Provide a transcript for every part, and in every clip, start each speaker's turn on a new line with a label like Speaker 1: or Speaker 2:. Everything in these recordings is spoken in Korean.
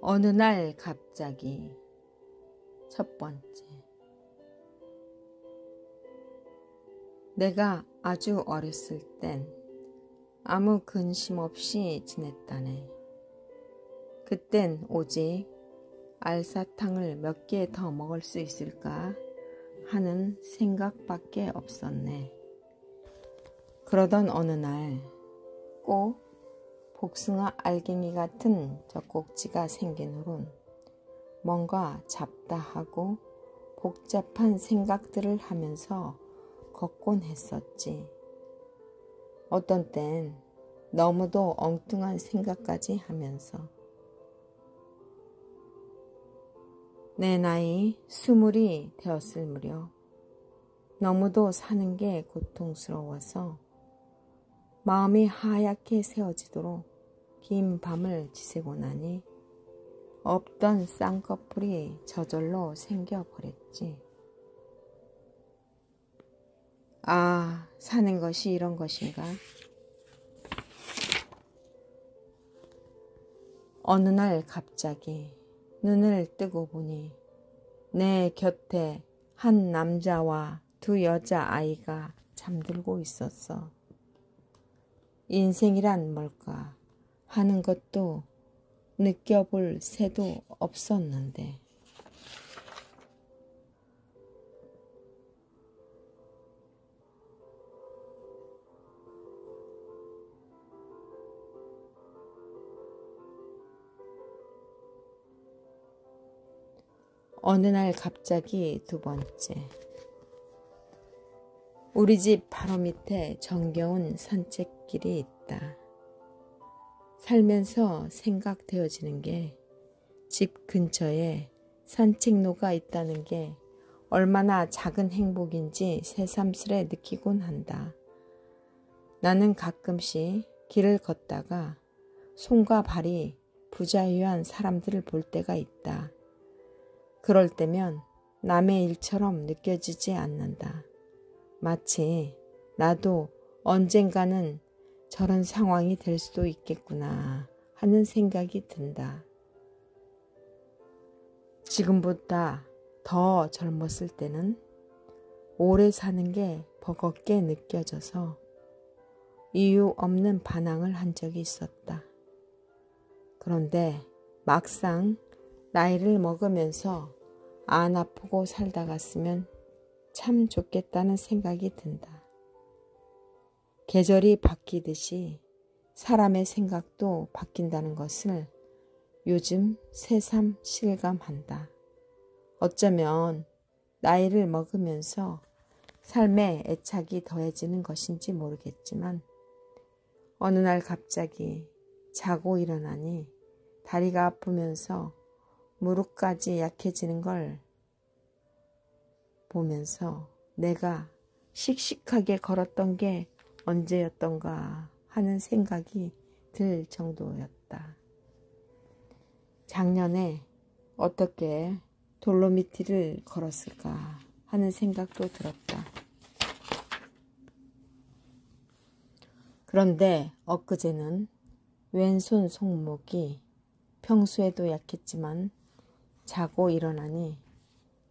Speaker 1: 어느 날 갑자기. 첫 번째. 내가 아주 어렸을 땐 아무 근심 없이 지냈다네. 그땐 오직 알사탕을 몇 개 더 먹을 수 있을까 하는 생각밖에 없었네. 그러던 어느 날 꼭 복숭아 알갱이 같은 젖꼭지가 생긴 후론 뭔가 잡다하고 복잡한 생각들을 하면서 걷곤 했었지. 어떤 땐 너무도 엉뚱한 생각까지 하면서. 내 나이 20이 되었을 무렵 너무도 사는 게 고통스러워서 마음이 하얗게 새어지도록 긴 밤을 지새고 나니 없던 쌍꺼풀이 저절로 생겨버렸지. 아, 사는 것이 이런 것인가? 어느 날 갑자기 눈을 뜨고 보니 내 곁에 한 남자와 두 여자아이가 잠들고 있었어. 인생이란 뭘까 하는 것도 느껴볼 새도 없었는데. 어느 날 갑자기 두 번째. 우리 집 바로 밑에 정겨운 산책길이 있다. 살면서 생각되어지는 게 집 근처에 산책로가 있다는 게 얼마나 작은 행복인지 새삼스레 느끼곤 한다. 나는 가끔씩 길을 걷다가 손과 발이 부자유한 사람들을 볼 때가 있다. 그럴 때면 남의 일처럼 느껴지지 않는다. 마치 나도 언젠가는 저런 상황이 될 수도 있겠구나 하는 생각이 든다. 지금보다 더 젊었을 때는 오래 사는 게 버겁게 느껴져서 이유 없는 반항을 한 적이 있었다. 그런데 막상 나이를 먹으면서 안 아프고 살다 갔으면 참 좋겠다는 생각이 든다. 계절이 바뀌듯이 사람의 생각도 바뀐다는 것을 요즘 새삼 실감한다. 어쩌면 나이를 먹으면서 삶에 애착이 더해지는 것인지 모르겠지만 어느 날 갑자기 자고 일어나니 다리가 아프면서 무릎까지 약해지는 걸 보면서 내가 씩씩하게 걸었던 게 언제였던가 하는 생각이 들 정도였다. 작년에 어떻게 돌로미티를 걸었을까 하는 생각도 들었다. 그런데 엊그제는 왼손 손목이 평소에도 약했지만 자고 일어나니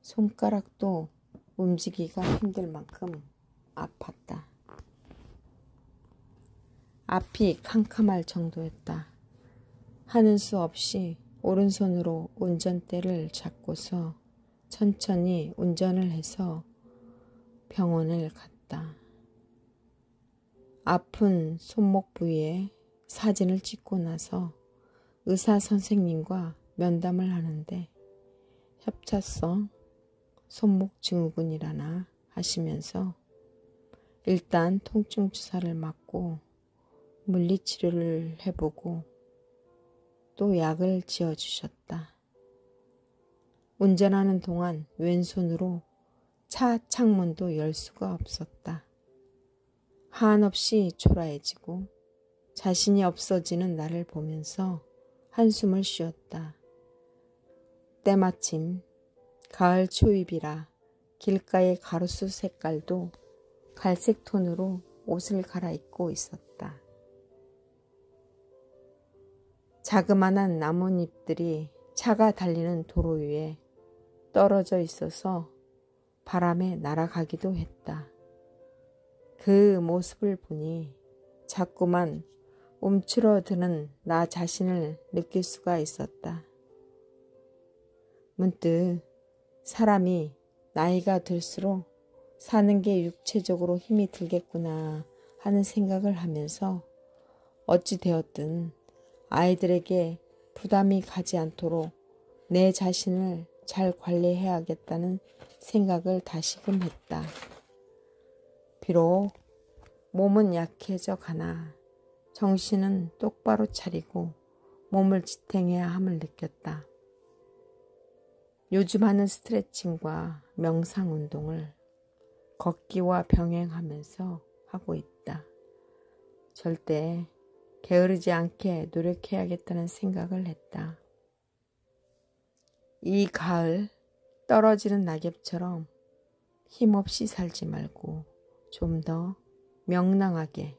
Speaker 1: 손가락도 움직이기가 힘들 만큼 아팠다. 앞이 캄캄할 정도였다. 하는 수 없이 오른손으로 운전대를 잡고서 천천히 운전을 해서 병원을 갔다. 아픈 손목 부위에 사진을 찍고 나서 의사 선생님과 면담을 하는데 협착성 손목 증후군이라나 하시면서 일단 통증 주사를 맞고 물리치료를 해보고 또 약을 지어주셨다. 운전하는 동안 왼손으로 차 창문도 열 수가 없었다. 한없이 초라해지고 자신이 없어지는 나를 보면서 한숨을 쉬었다. 때마침 가을 초입이라 길가의 가로수 색깔도 갈색 톤으로 옷을 갈아입고 있었다. 자그마한 나뭇잎들이 차가 달리는 도로 위에 떨어져 있어서 바람에 날아가기도 했다. 그 모습을 보니 자꾸만 움츠러드는 나 자신을 느낄 수가 있었다. 문득 사람이 나이가 들수록 사는 게 육체적으로 힘이 들겠구나 하는 생각을 하면서 어찌 되었든 아이들에게 부담이 가지 않도록 내 자신을 잘 관리해야겠다는 생각을 다시금 했다. 비록 몸은 약해져 가나 정신은 똑바로 차리고 몸을 지탱해야 함을 느꼈다. 요즘 하는 스트레칭과 명상 운동을 걷기와 병행하면서 하고 있다. 절대 게으르지 않게 노력해야겠다는 생각을 했다. 이 가을 떨어지는 낙엽처럼 힘없이 살지 말고 좀 더 명랑하게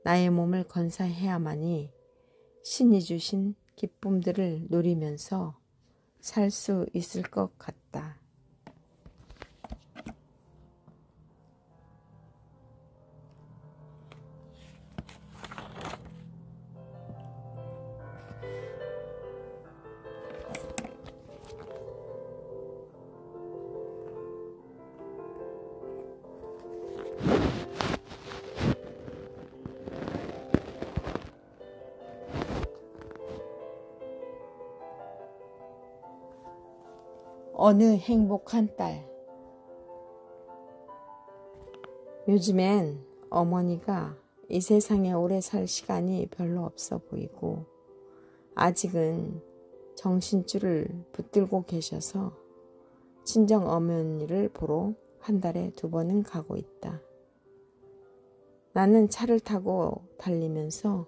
Speaker 1: 나의 몸을 건사해야만이 신이 주신 기쁨들을 누리면서 살 수 있을 것 같다. 어느 행복한 딸. 요즘엔 어머니가 이 세상에 오래 살 시간이 별로 없어 보이고 아직은 정신줄을 붙들고 계셔서 친정 어머니를 보러 한 달에 2번은 가고 있다. 나는 차를 타고 달리면서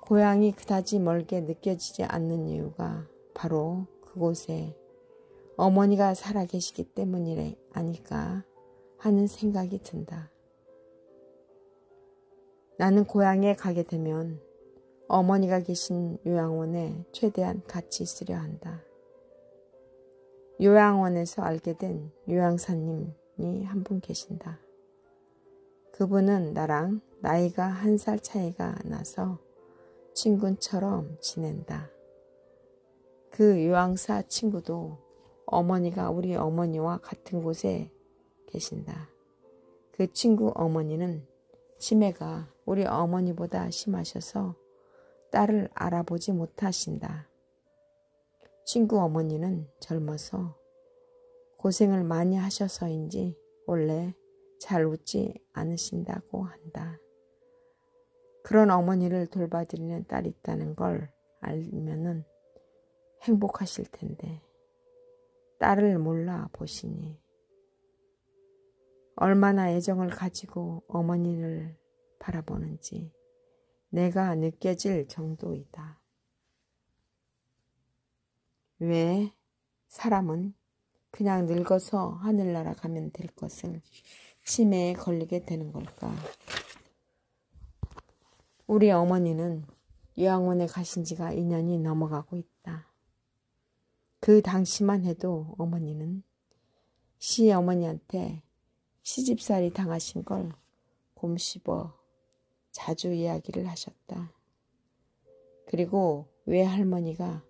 Speaker 1: 고향이 그다지 멀게 느껴지지 않는 이유가 바로 그곳에 어머니가 살아계시기 때문이래 아닐까 하는 생각이 든다. 나는 고향에 가게 되면 어머니가 계신 요양원에 최대한 같이 있으려 한다. 요양원에서 알게 된 요양사님이 한 분 계신다. 그분은 나랑 나이가 1살 차이가 나서 친구처럼 지낸다. 그 요양사 친구도 어머니가 우리 어머니와 같은 곳에 계신다. 그 친구 어머니는 치매가 우리 어머니보다 심하셔서 딸을 알아보지 못하신다. 친구 어머니는 젊어서 고생을 많이 하셔서인지 원래 잘 웃지 않으신다고 한다. 그런 어머니를 돌봐드리는 딸이 있다는 걸 알면은 행복하실 텐데 딸을 몰라 보시니 얼마나 애정을 가지고 어머니를 바라보는지 내가 느껴질 정도이다. 왜 사람은 그냥 늙어서 하늘 날아가면 될 것을 치매에 걸리게 되는 걸까? 우리 어머니는 요양원에 가신 지가 2년이 넘어가고 있다. 그 당시만 해도 어머니는 시어머니한테 시집살이 당하신 걸 곰씹어 자주 이야기를 하셨다. 그리고 외할머니가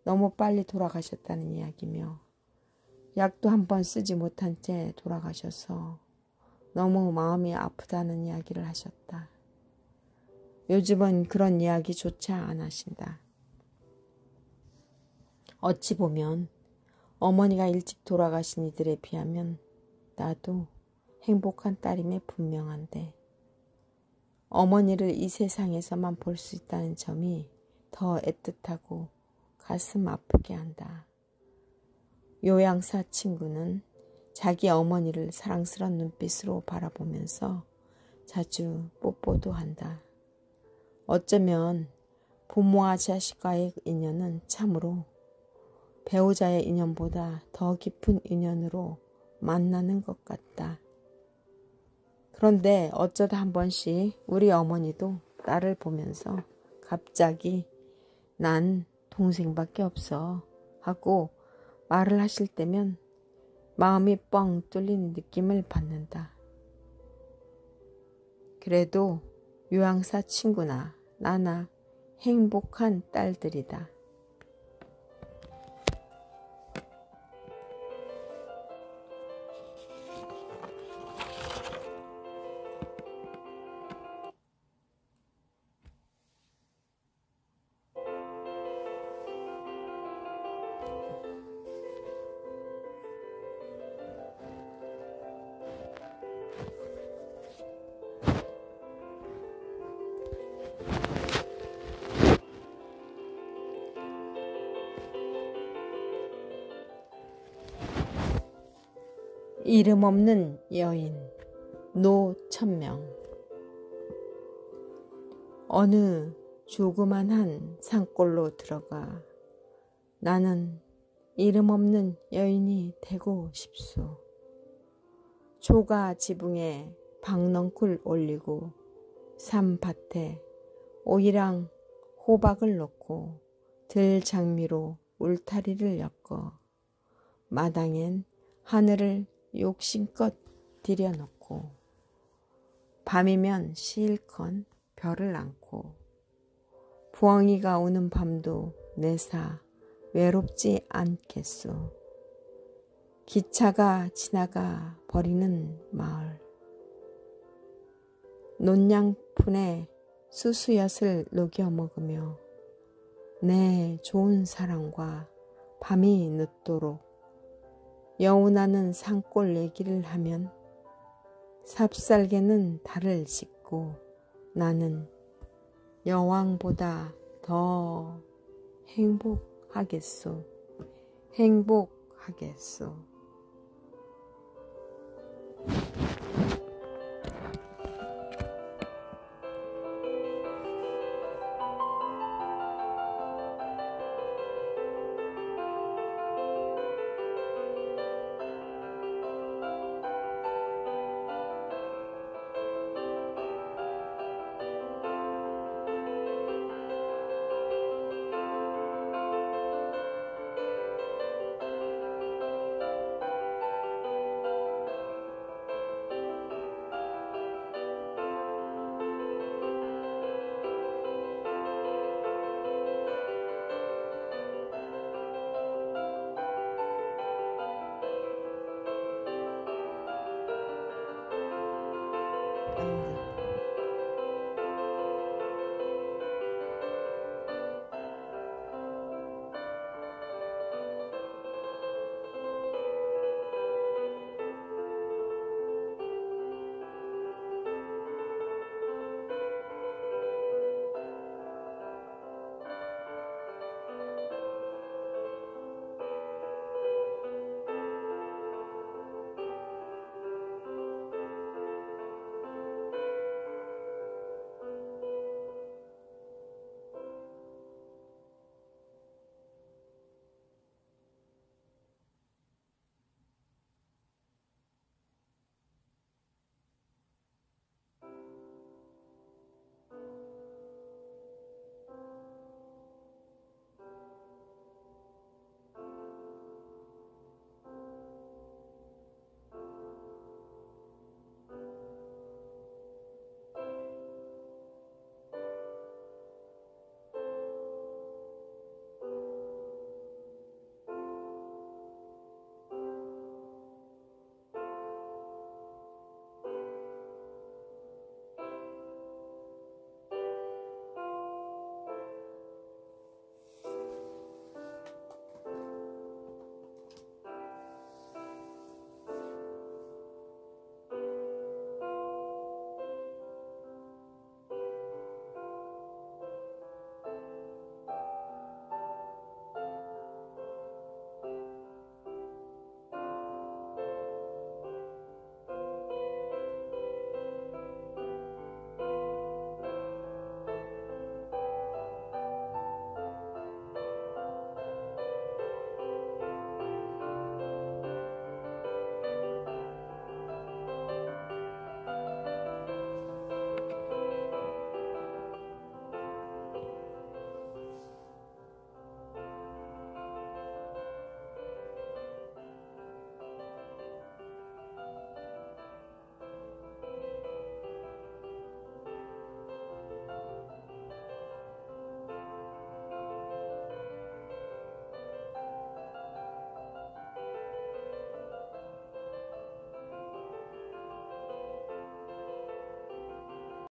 Speaker 1: 너무 빨리 돌아가셨다는 이야기며 약도 한 번 쓰지 못한 채 돌아가셔서 너무 마음이 아프다는 이야기를 하셨다. 요즘은 그런 이야기조차 안 하신다. 어찌 보면 어머니가 일찍 돌아가신 이들에 비하면 나도 행복한 딸임에 분명한데 어머니를 이 세상에서만 볼 수 있다는 점이 더 애틋하고 가슴 아프게 한다. 요양사 친구는 자기 어머니를 사랑스러운 눈빛으로 바라보면서 자주 뽀뽀도 한다. 어쩌면 부모와 자식과의 인연은 참으로 배우자의 인연보다 더 깊은 인연으로 만나는 것 같다. 그런데 어쩌다 한 번씩 우리 어머니도 딸을 보면서 갑자기 난 동생밖에 없어. 하고 말을 하실 때면 마음이 뻥 뚫린 느낌을 받는다. 그래도 요양사 친구나 나나 행복한 딸들이다. 이름 없는 여인 노천명. 어느 조그만한 산골로 들어가 나는 이름 없는 여인이 되고 싶소. 조가 지붕에 박넝쿨 올리고 산밭에 오이랑 호박을 놓고 들장미로 울타리를 엮어 마당엔 하늘을 욕심껏 들여놓고 밤이면 실컷 별을 안고 부엉이가 우는 밤도 내사 외롭지 않겠소. 기차가 지나가 버리는 마을 논양푼에 수수엿을 녹여 먹으며 내 좋은 사랑과 밤이 늦도록 여운하는 산골 얘기를 하면 삽살개는 달을 짓고 나는 여왕보다 더 행복하겠소. 행복하겠소. 안 돼.